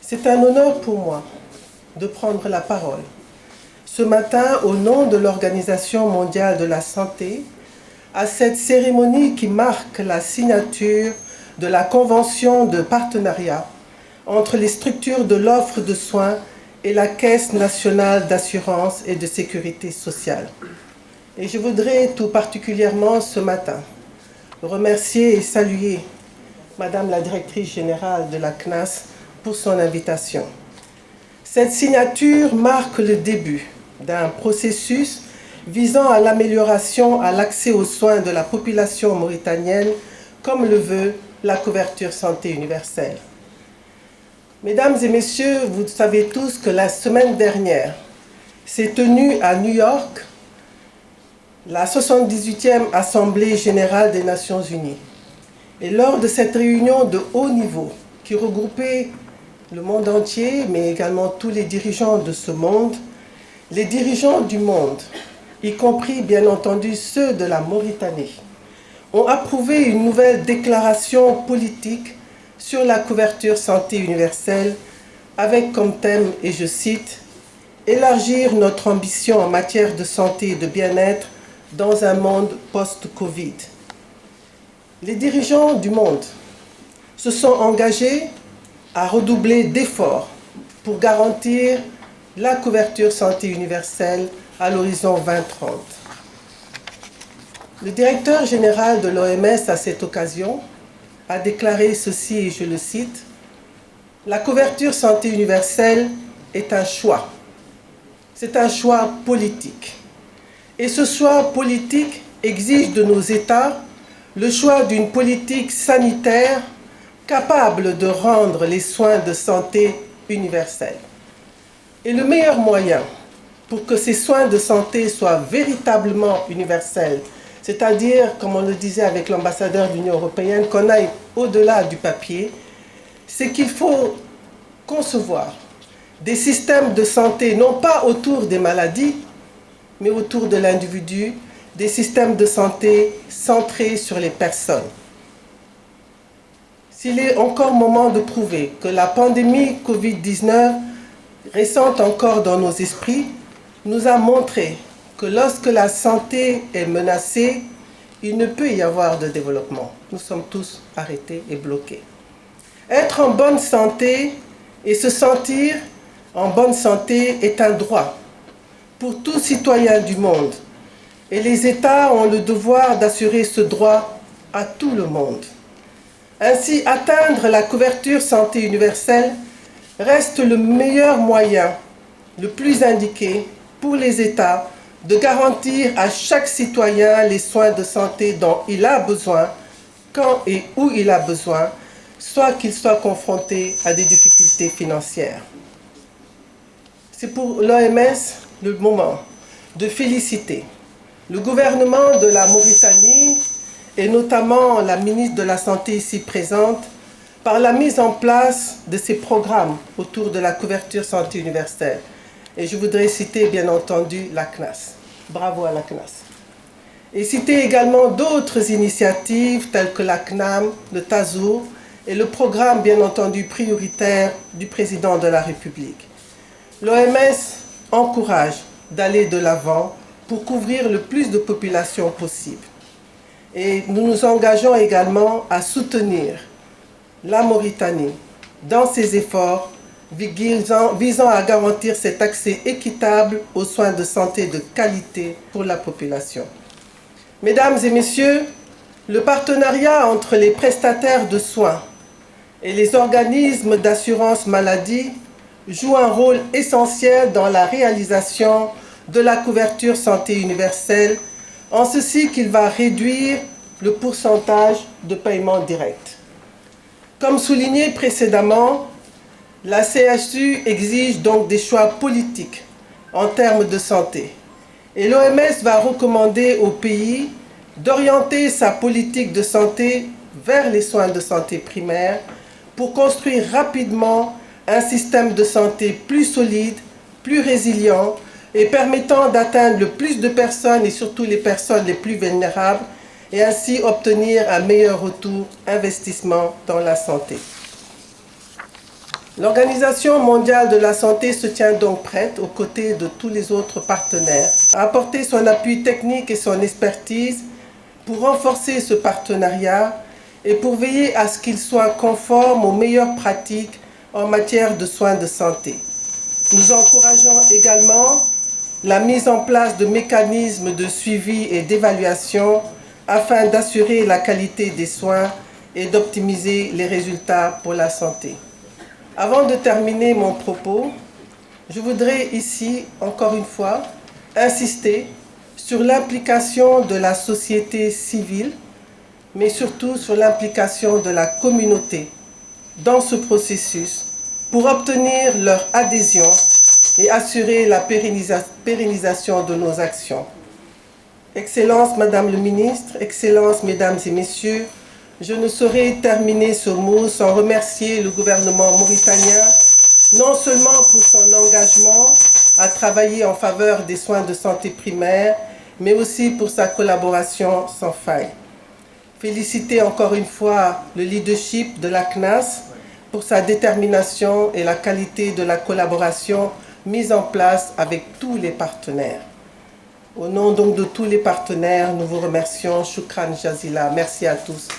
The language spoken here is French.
C'est un honneur pour moi de prendre la parole ce matin au nom de l'Organisation mondiale de la santé à cette cérémonie qui marque la signature de la Convention de partenariat entre les structures de l'offre de soins et la Caisse nationale d'assurance et de sécurité sociale. Et je voudrais tout particulièrement ce matin remercier et saluer Madame la directrice générale de la CNAS pour son invitation. Cette signature marque le début d'un processus visant à l'amélioration à l'accès aux soins de la population mauritanienne, comme le veut la couverture santé universelle. Mesdames et messieurs, vous savez tous que la semaine dernière s'est tenue à New York la 78e Assemblée générale des Nations unies. Et lors de cette réunion de haut niveau qui regroupait le monde entier, mais également tous les dirigeants de ce monde, les dirigeants du monde, y compris bien entendu ceux de la Mauritanie, ont approuvé une nouvelle déclaration politique sur la couverture santé universelle avec comme thème, et je cite, « Élargir notre ambition en matière de santé et de bien-être dans un monde post-Covid ». Les dirigeants du monde se sont engagés à redoubler d'efforts pour garantir la couverture santé universelle à l'horizon 2030. Le directeur général de l'OMS, à cette occasion, a déclaré ceci, et je le cite, « La couverture santé universelle est un choix. C'est un choix politique. Et ce choix politique exige de nos États le choix d'une politique sanitaire capable de rendre les soins de santé universels. Et le meilleur moyen pour que ces soins de santé soient véritablement universels, c'est-à-dire, comme on le disait avec l'ambassadeur de l'Union européenne, qu'on aille au-delà du papier, c'est qu'il faut concevoir des systèmes de santé, non pas autour des maladies, mais autour de l'individu, des systèmes de santé centrés sur les personnes. S'il est encore moment de prouver que la pandémie Covid-19, récente encore dans nos esprits, nous a montré que lorsque la santé est menacée, il ne peut y avoir de développement. Nous sommes tous arrêtés et bloqués. Être en bonne santé et se sentir en bonne santé est un droit pour tout citoyen du monde. Et les États ont le devoir d'assurer ce droit à tout le monde. Ainsi, atteindre la couverture santé universelle reste le meilleur moyen, le plus indiqué pour les États de garantir à chaque citoyen les soins de santé dont il a besoin, quand et où il a besoin, soit qu'il soit confronté à des difficultés financières. C'est pour l'OMS le moment de féliciter le gouvernement de la Mauritanie et notamment la ministre de la Santé ici présente par la mise en place de ces programmes autour de la couverture santé universelle. Et je voudrais citer bien entendu la CNAS. Bravo à la CNAS. Et citer également d'autres initiatives telles que la CNAM, le TASUR et le programme bien entendu prioritaire du président de la République. L'OMS encourage d'aller de l'avant pour couvrir le plus de populations possible. Et nous nous engageons également à soutenir la Mauritanie dans ses efforts visant à garantir cet accès équitable aux soins de santé de qualité pour la population. Mesdames et messieurs, le partenariat entre les prestataires de soins et les organismes d'assurance maladie joue un rôle essentiel dans la réalisation de la couverture santé universelle, en ceci qu'il va réduire le pourcentage de paiement direct. Comme souligné précédemment, la CHU exige donc des choix politiques en termes de santé. Et l'OMS va recommander au pays d'orienter sa politique de santé vers les soins de santé primaires pour construire rapidement un système de santé plus solide, plus résilient et permettant d'atteindre le plus de personnes et surtout les personnes les plus vulnérables et ainsi obtenir un meilleur retour investissement dans la santé. L'Organisation mondiale de la santé se tient donc prête, aux côtés de tous les autres partenaires, à apporter son appui technique et son expertise pour renforcer ce partenariat et pour veiller à ce qu'il soit conforme aux meilleures pratiques en matière de soins de santé. Nous encourageons également la mise en place de mécanismes de suivi et d'évaluation afin d'assurer la qualité des soins et d'optimiser les résultats pour la santé. Avant de terminer mon propos, je voudrais ici, encore une fois, insister sur l'implication de la société civile, mais surtout sur l'implication de la communauté dans ce processus pour obtenir leur adhésion et assurer la pérennisation de nos actions. Excellence, Madame le Ministre, Excellences, Mesdames et Messieurs, je ne saurais terminer ce mot sans remercier le gouvernement mauritanien, non seulement pour son engagement à travailler en faveur des soins de santé primaires, mais aussi pour sa collaboration sans faille. Féliciter encore une fois le leadership de la CNAS pour sa détermination et la qualité de la collaboration mise en place avec tous les partenaires. Au nom donc de tous les partenaires, nous vous remercions. Shukran Jazila. Merci à tous.